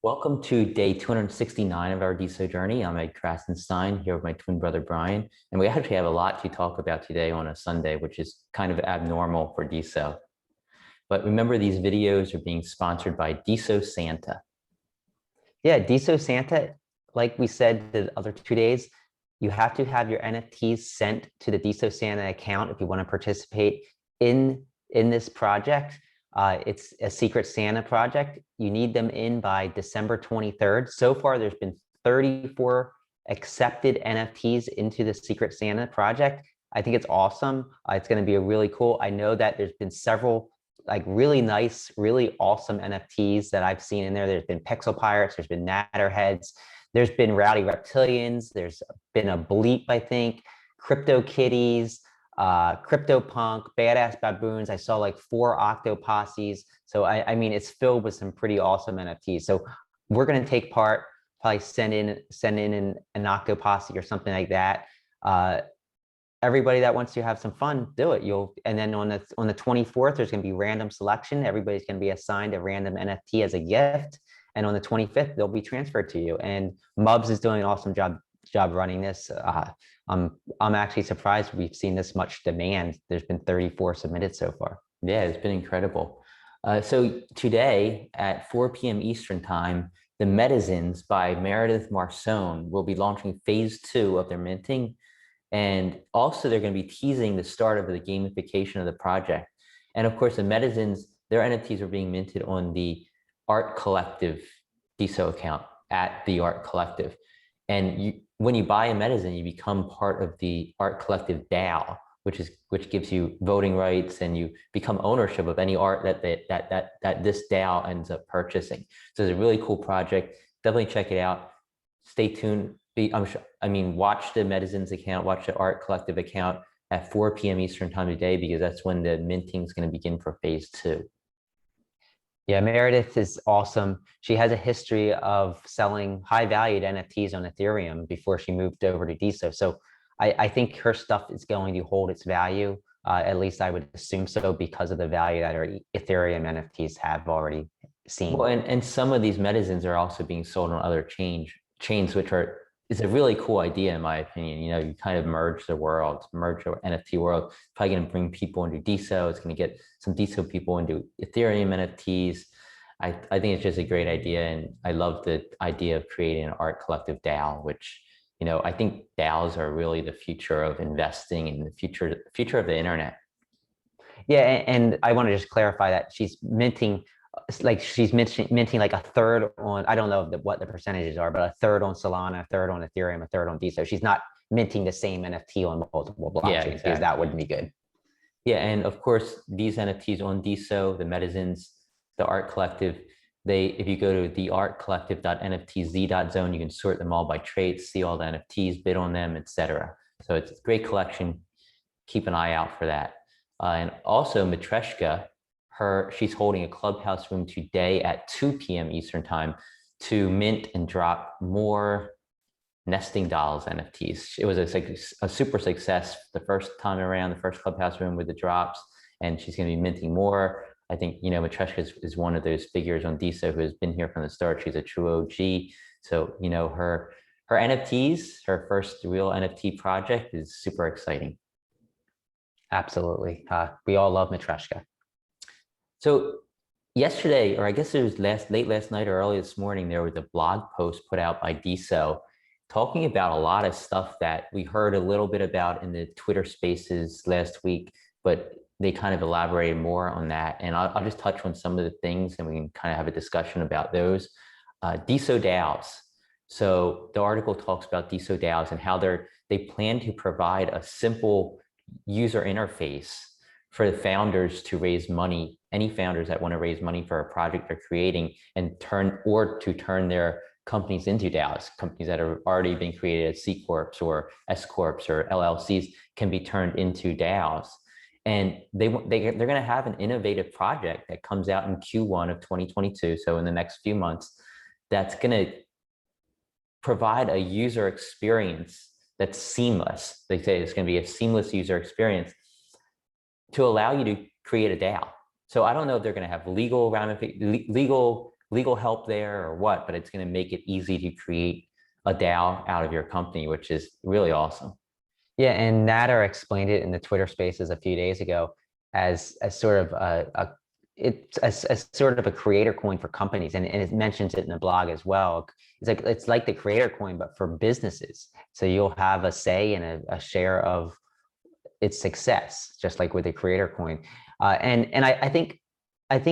Welcome to day 269 of our DeSo journey. I'm Ed Krasenstein here with my twin brother, Brian, and we actually have a lot to talk about today on a Sunday, which is kind of abnormal for DeSo. But remember, these videos are being sponsored by DeSo Santa. Yeah, DeSo Santa, like we said the other 2 days, you have to have your NFTs sent to the DeSo Santa account if you want to participate in this project. It's a Secret Santa project. You need them in by December 23rd. So far, there's been 34 accepted NFTs into the Secret Santa project. I think it's awesome. It's going to be a really cool. I know that there's been several like really nice, really awesome NFTs that I've seen in there. There's been Pixel Pirates, there's been Natterheads, there's been Rowdy Reptilians, there's been a Bleep, I think, Crypto Kitties, Crypto Punk, Badass Baboons. I saw like 4 Octoposses. So I mean, it's filled with some pretty awesome NFTs. So we're going to take part, probably send in an Octoposse or something like that. Everybody that wants to have some fun, do it. And then on the 24th, there's going to be random selection. Everybody's going to be assigned a random NFT as a gift. And on the 25th, they'll be transferred to you. And Mubs is doing an awesome job running this. I'm actually surprised we've seen this much demand. There's been 34 submitted so far. Yeah, it's been incredible. So today at 4 p.m. Eastern time, the Medizins by Meredith Marson will be launching phase 2 of their minting. And also they're going to be teasing the start of the gamification of the project. And of course, the Medizins, their NFTs are being minted on the Art Collective DeSo account at the Art Collective. And when you buy a Medizin, you become part of the Art Collective DAO, which gives you voting rights, and you become ownership of any art that this DAO ends up purchasing. So it's a really cool project. Definitely check it out. Stay tuned. Watch the Medizins account, watch the Art Collective account at 4 p.m. Eastern time today, because that's when the minting is going to begin for phase 2. Yeah, Meredith is awesome. She has a history of selling high-valued NFTs on Ethereum before she moved over to DeSo. So I think her stuff is going to hold its value. At least I would assume so, because of the value that her Ethereum NFTs have already seen. Well, and some of these Medizins are also being sold on other chains, which is a really cool idea, in my opinion. You know, you kind of merge the NFT world. Probably going to bring people into DeSo. It's going to get some DeSo people into Ethereum NFTs. I think it's just a great idea, and I love the idea of creating an Art Collective DAO, which, you know, I think DAOs are really the future of investing and the future of the internet. Yeah, and I want to just clarify that she's minting like a third on, I don't know what the percentages are, but a third on Solana, a third on Ethereum, a third on DeSo. She's not minting the same NFT on multiple blockchains. Yeah, exactly. Because that wouldn't be good. Yeah, and of course, these NFTs on DeSo, the Medizins, the Art Collective, if you go to theartcollective.nftz.zone, you can sort them all by traits, see all the NFTs, bid on them, etc. So it's a great collection. Keep an eye out for that. And also Matreshka, she's holding a Clubhouse room today at 2 p.m. Eastern time to mint and drop more Nesting Dolls NFTs. It was a super success the first time around, the first Clubhouse room with the drops, and she's going to be minting more. I think, you know, Matreshka is one of those figures on DeSo who has been here from the start. She's a true OG. So, you know, her NFTs, her first real NFT project, is super exciting. Absolutely. We all love Matreshka. So yesterday, or I guess it was late last night or early this morning, there was a blog post put out by DeSo talking about a lot of stuff that we heard a little bit about in the Twitter spaces last week, but they kind of elaborated more on that. And I'll just touch on some of the things, and we can kind of have a discussion about those. DeSo DAOs. So the article talks about DeSo DAOs and how they plan to provide a simple user interface for the founders to raise money, any founders that want to raise money for a project they're creating, and turn their companies into DAOs. Companies that are already being created as C Corps or S Corps or LLCs can be turned into DAOs. And they're going to have an innovative project that comes out in Q1 of 2022. So in the next few months, that's going to provide a user experience that's seamless. They say it's going to be a seamless user experience to allow you to create a DAO. So I don't know if they're going to have legal legal help there or what, but it's going to make it easy to create a DAO out of your company, which is really awesome. Yeah, and Nader explained it in the Twitter Spaces a few days ago as sort of as sort of a creator coin for companies, and it mentions it in the blog as well. It's like the creator coin, but for businesses. So you'll have a say and a share of its success, just like with the creator coin. And I think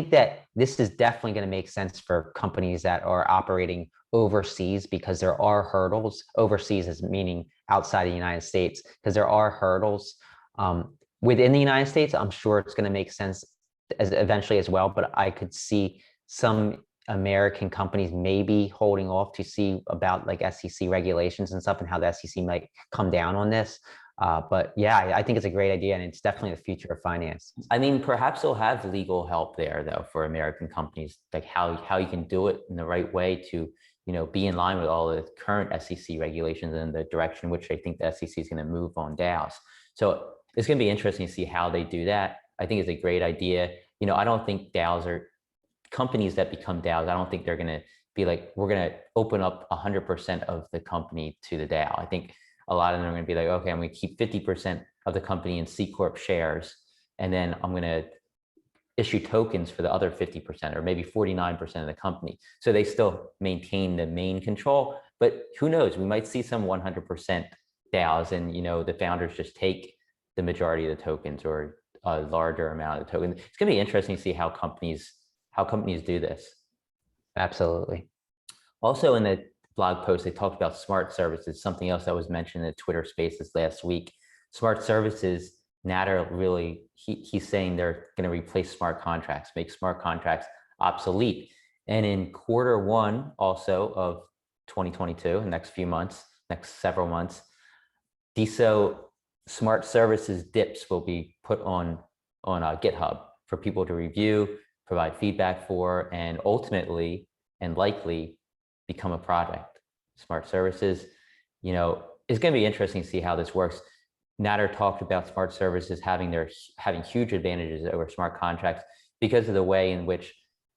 that this is definitely going to make sense for companies that are operating overseas, because there are hurdles. Overseas is meaning outside the United States, because there are hurdles within the United States. I'm sure it's going to make sense as eventually as well, but I could see some American companies maybe holding off to see about like SEC regulations and stuff, and how the SEC might come down on this. But yeah, I think it's a great idea, and it's definitely the future of finance. I mean, perhaps they'll have legal help there though for American companies, like how you can do it in the right way to, be in line with all the current SEC regulations and the direction which I think the SEC is going to move on DAOs. So it's going to be interesting to see how they do that. I think it's a great idea. I don't think DAOs are companies that become DAOs. I don't think they're going to be like, we're going to open up 100% of the company to the DAO. I think a lot of them are going to be like, okay, I'm going to keep 50% of the company in C Corp shares, and then I'm going to issue tokens for the other 50%, or maybe 49% of the company. So they still maintain the main control, but who knows, we might see some 100% DAOs, and the founders just take the majority of the tokens, or a larger amount of the tokens. It's going to be interesting to see how companies do this. Absolutely. Also in the blog post, they talked about smart services, something else that was mentioned in the Twitter Spaces last week. Smart services, Nader really, he's saying they're going to replace smart contracts, make smart contracts obsolete. And in Q1 also of 2022, next several months, DeSo smart services dips will be put on GitHub for people to review, provide feedback for, and ultimately and likely become a project. Smart services, it's going to be interesting to see how this works. Nader talked about smart services having huge advantages over smart contracts because of the way in which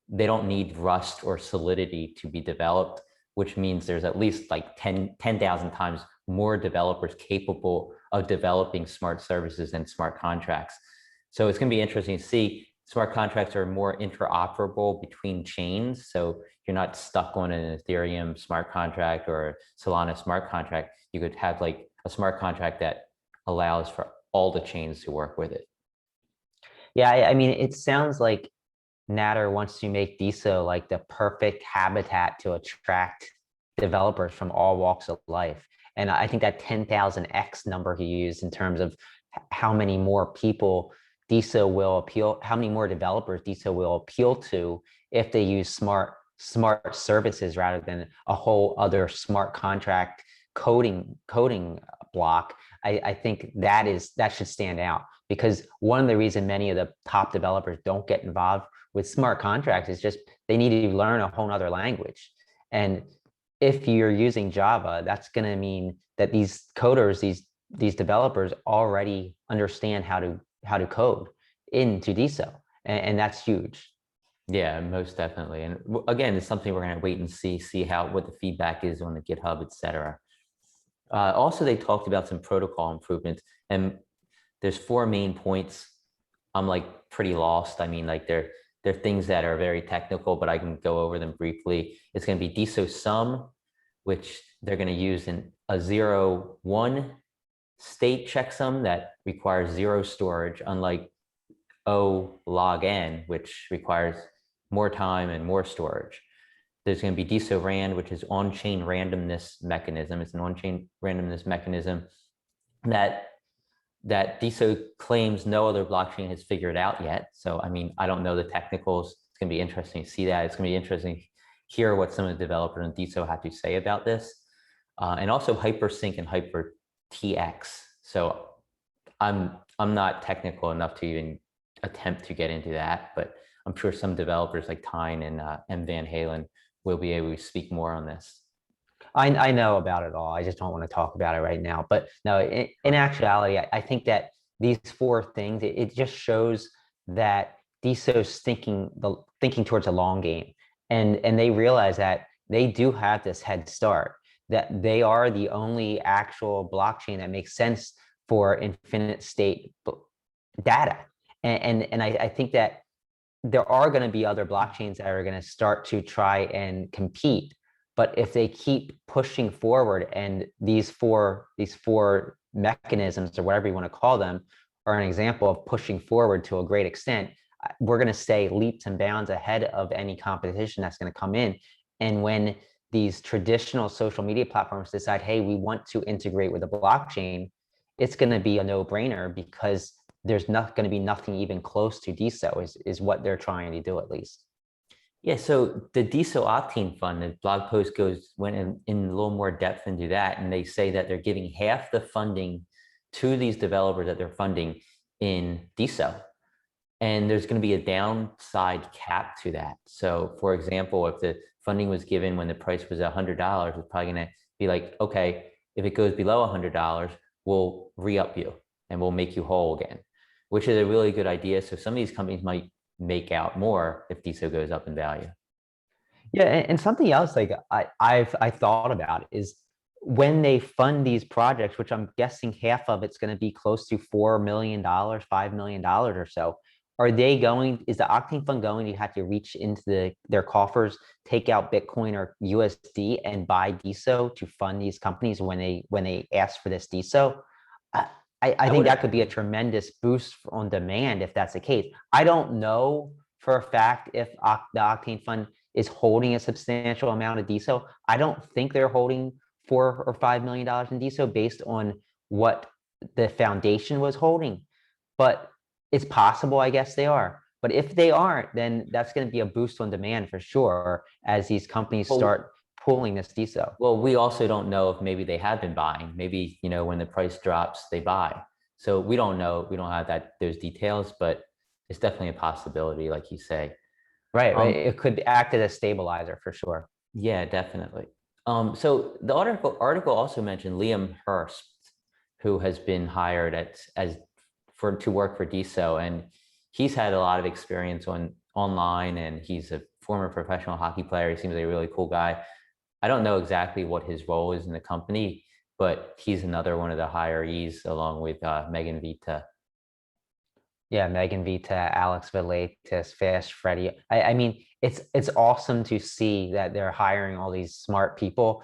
they don't need Rust or Solidity to be developed, which means there's at least like 10,000 times more developers capable of developing smart services than smart contracts. So it's going to be interesting to see. Smart contracts are more interoperable between chains. So you're not stuck on an Ethereum smart contract or a Solana smart contract. You could have like a smart contract that allows for all the chains to work with it. Yeah, I mean, it sounds like Nader wants to make DeSo like the perfect habitat to attract developers from all walks of life. And I think that 10,000x number he used in terms of how many more people DeSo will appeal, how many more developers DeSo will appeal to if they use smart services rather than a whole other smart contract coding block. I think that should stand out, because one of the reasons many of the top developers don't get involved with smart contracts is just they need to learn a whole nother language. And if you're using Java, that's going to mean that these coders, these developers already understand how to code into DeSo, and that's huge. Yeah, most definitely. And again, it's something we're going to wait and see what the feedback is on the GitHub, etc. Also, they talked about some protocol improvements, and there's 4 main points. I'm like pretty lost. I mean, like they're things that are very technical, but I can go over them briefly. It's going to be DeSo sum, which they're going to use in a 0-1 state checksum that requires 0 storage, unlike O-log-n, which requires more time and more storage. There's going to be DeSo rand, which is on-chain randomness mechanism. It's an on-chain randomness mechanism that DeSo claims no other blockchain has figured out yet. So, I mean, I don't know the technicals. It's going to be interesting to see that. It's going to be interesting to hear what some of the developers on DeSo have to say about this. And also hypersync and hyper TX. So I'm not technical enough to even attempt to get into that, but I'm sure some developers like Tyne and M. Van Halen will be able to speak more on this. I know about it all. I just don't want to talk about it right now. But no, in actuality, I think that these 4 things, it just shows that DeSo's thinking towards a long game. And they realize that they do have this head start, that they are the only actual blockchain that makes sense for infinite state data. And I think that there are going to be other blockchains that are going to start to try and compete. But if they keep pushing forward, and these four mechanisms, or whatever you want to call them, are an example of pushing forward to a great extent, we're going to stay leaps and bounds ahead of any competition that's going to come in. And when these traditional social media platforms decide, hey, we want to integrate with a blockchain, it's going to be a no-brainer, because there's not going to be nothing even close to DeSo is what they're trying to do, at least. Yeah, so the DeSo Octane Fund, the blog post went in a little more depth into that, and they say that they're giving half the funding to these developers that they're funding in DeSo. And there's going to be a downside cap to that. So for example, if the funding was given when the price was $100, it's probably going to be like, okay, if it goes below $100, we'll re-up you and we'll make you whole again, which is a really good idea. So some of these companies might make out more if DeSo goes up in value. Yeah, and something else like I thought about is, when they fund these projects, which I'm guessing half of it's going to be close to $4 million, $5 million or so, is the Octane Fund going to have to reach into their coffers, take out Bitcoin or USD, and buy DeSo to fund these companies when they ask for this DeSo? I think that could be a tremendous boost on demand if that's the case. I don't know for a fact if the Octane Fund is holding a substantial amount of DeSo. I don't think they're holding $4 or $5 million in DeSo based on what the foundation was holding, but it's possible, I guess they are. But if they aren't, then that's going to be a boost on demand for sure, as these companies start pulling this DeSo. Well, we also don't know if maybe they have been buying. Maybe, when the price drops, they buy. So we don't know. We don't have those details, but it's definitely a possibility, like you say. Right. It could act as a stabilizer for sure. Yeah, definitely. So the article also mentioned Liam Hurst, who has been hired to work for DeSo, and he's had a lot of experience online, and he's a former professional hockey player. He seems like a really cool guy. I don't know exactly what his role is in the company, but he's another one of the hirees, along with Megan Vita. Yeah, Megan Vita, Alex Villaitis, Fast Freddy. I mean, it's awesome to see that they're hiring all these smart people.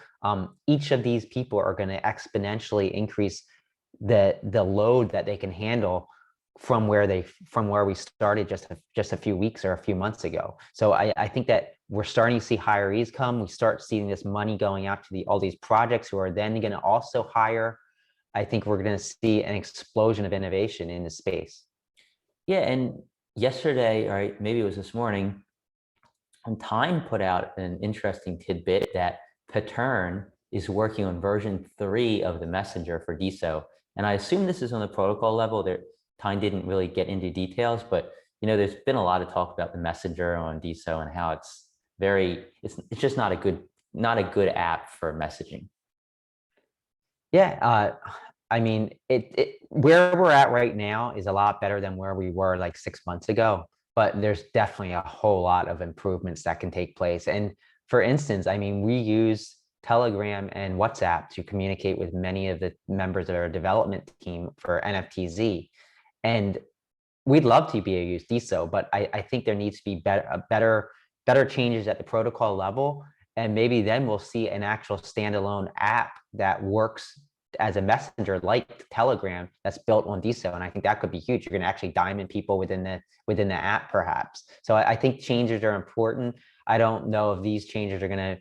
Each of these people are going to exponentially increase the load that they can handle from where we started just a few weeks or a few months ago. So I think that we're starting to see hirees come. We start seeing this money going out to all these projects who are then going to also hire. I think we're going to see an explosion of innovation in the space. Yeah, and yesterday, or maybe it was this morning, Time put out an interesting tidbit that Pattern is working on version 3 of the Messenger for DeSo. And I assume this is on the protocol level. Time didn't really get into details, but there's been a lot of talk about the Messenger on DeSo and how it's just not a good app for messaging. Yeah, I mean, where we're at right now is a lot better than where we were like 6 months ago, but there's definitely a whole lot of improvements that can take place. And for instance, I mean, we use Telegram and WhatsApp to communicate with many of the members of our development team for NFTZ. And we'd love to be able to use DeSo, but I think there needs to be better changes at the protocol level. And maybe then we'll see an actual standalone app that works as a messenger like Telegram that's built on DeSo. And I think that could be huge. You're going to actually diamond people within the app, perhaps. So I think changes are important. I don't know if these changes are going to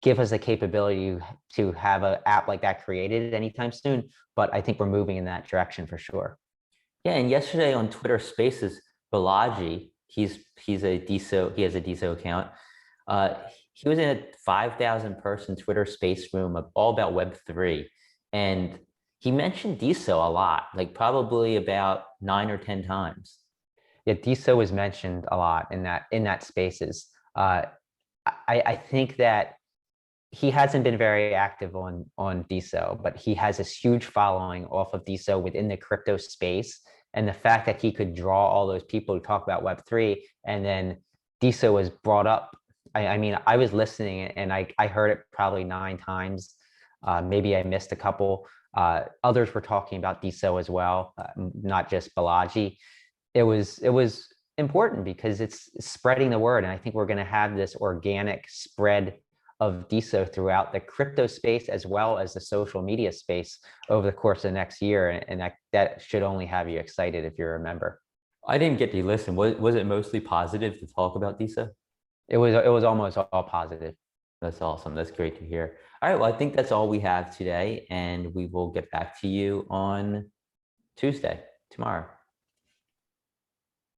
give us the capability to have an app like that created anytime soon, but I think we're moving in that direction for sure. Yeah, and yesterday on Twitter Spaces, Balaji, he has a DeSo account. He was in a 5,000 person Twitter space room all about Web3. And he mentioned DeSo a lot, like probably about 9 or 10 times. Yeah, DeSo was mentioned a lot in that spaces. I think that he hasn't been very active on DeSo, but he has this huge following off of DeSo within the crypto space. And the fact that he could draw all those people to talk about Web3, and then DeSo was brought up I mean, I was listening and I heard it probably 9 times. Maybe I missed a couple. Others were talking about DeSo as well, not just Balaji. It was important because it's spreading the word. And I think we're going to have this organic spread of DeSo throughout the crypto space as well as the social media space over the course of the next year. And that should only have you excited if you're a member. I didn't get to listen. Was it mostly positive to talk about DeSo? It was almost all positive. That's awesome. That's great to hear. All right. Well, I think that's all we have today, and we will get back to you on Tuesday, tomorrow.